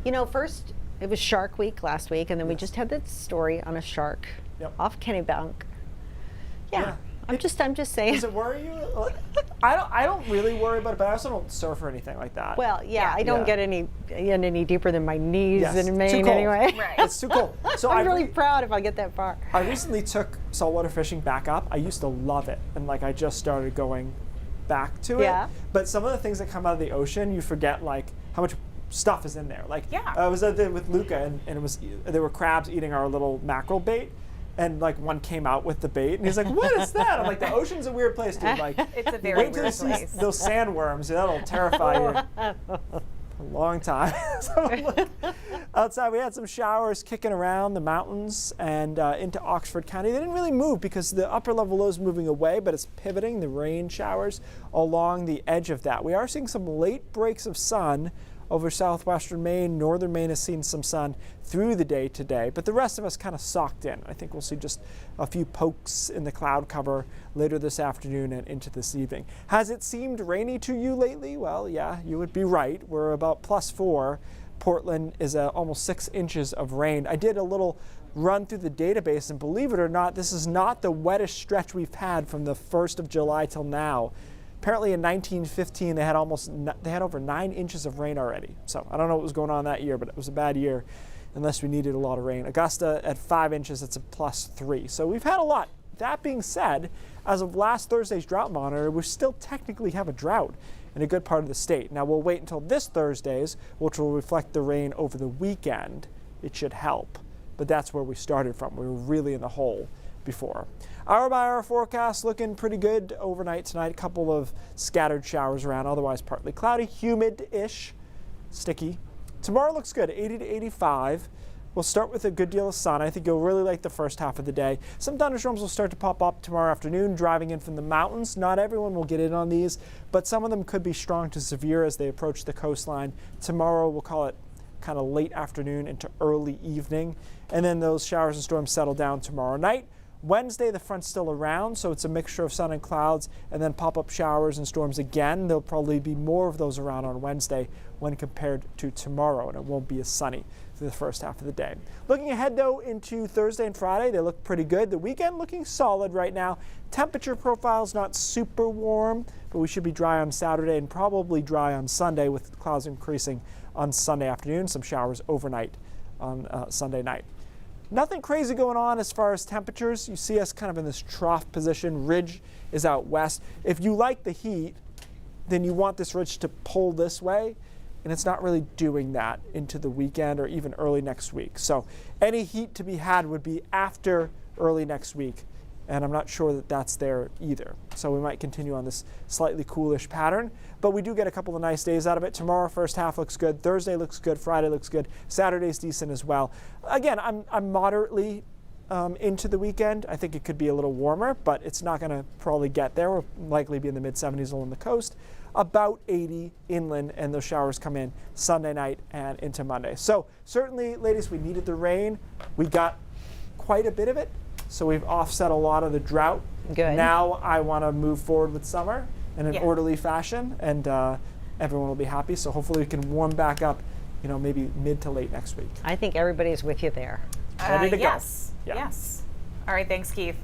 You know, first it was Shark Week last week, and then we just had that story on a shark off Kennebank. Yeah. I'm just saying. Does it worry you? I don't really worry about it, but I also don't surf or anything like that. Well, I don't get any deeper than my knees in Maine too cold. anyway. Right. It's too cold. So I'm really proud if I get that far. I recently took saltwater fishing back up. I used to love it, and like I just started going back to it. Yeah. But some of the things that come out of the ocean, you forget like how much stuff is in there. Like I was out there with Luca, and there were crabs eating our little mackerel bait. And like one came out with the bait, and he's like, "What is that?" I'm like, "The ocean's a weird place, dude. Like, it's a very weird place. See those sandworms. That'll terrify you." A long time. So look, outside we had some showers kicking around the mountains and into Oxford County. They didn't really move because the upper level low is moving away, but it's pivoting. The rain showers along the edge of that. We are seeing some late breaks of sun over southwestern Maine. Northern Maine has seen some sun through the day today, but the rest of us kind of socked in. I think we'll see just a few pokes in the cloud cover later this afternoon and into this evening. Has it seemed rainy to you lately? Well, yeah, you would be right. We're about +4. Portland is almost 6 inches of rain. I did a little run through the database, and believe it or not, this is not the wettest stretch we've had from the 1st of July till now. Apparently in 1915 they had over 9 inches of rain already. So I don't know what was going on that year, but it was a bad year unless we needed a lot of rain. Augusta at 5 inches, it's a +3. So we've had a lot. That being said, as of last Thursday's drought monitor, we still technically have a drought in a good part of the state. Now we'll wait until this Thursday's, which will reflect the rain over the weekend. It should help, but that's where we started from. We were really in the hole before. Hour by hour forecast looking pretty good overnight tonight. A couple of scattered showers around, otherwise partly cloudy, humid-ish, sticky. Tomorrow looks good, 80 to 85. We'll start with a good deal of sun. I think you'll really like the first half of the day. Some thunderstorms will start to pop up tomorrow afternoon, driving in from the mountains. Not everyone will get in on these, but some of them could be strong to severe as they approach the coastline. Tomorrow, we'll call it kind of late afternoon into early evening, and then those showers and storms settle down tomorrow night. Wednesday, the front's still around, so it's a mixture of sun and clouds, and then pop-up showers and storms again. There'll probably be more of those around on Wednesday when compared to tomorrow, and it won't be as sunny for the first half of the day. Looking ahead, though, into Thursday and Friday, they look pretty good. The weekend looking solid right now. Temperature profile's not super warm, but we should be dry on Saturday and probably dry on Sunday, with clouds increasing on Sunday afternoon, some showers overnight on Sunday night. Nothing crazy going on as far as temperatures. You see us kind of in this trough position. Ridge is out west. If you like the heat, then you want this ridge to pull this way, and it's not really doing that into the weekend or even early next week. So any heat to be had would be after early next week, and I'm not sure that that's there either. So we might continue on this slightly coolish pattern, but we do get a couple of nice days out of it. Tomorrow, first half looks good. Thursday looks good. Friday looks good. Saturday's decent as well. Again, I'm moderately into the weekend. I think it could be a little warmer, but it's not going to probably get there. We'll likely be in the mid-70s along the coast, about 80 inland, and those showers come in Sunday night and into Monday. So certainly, ladies, we needed the rain. We got quite a bit of it. So we've offset a lot of the drought. Good. Now I want to move forward with summer in an orderly fashion, and everyone will be happy. So hopefully we can warm back up, maybe mid to late next week. I think everybody's with you there. Ready to go. Yes. All right, thanks, Keith.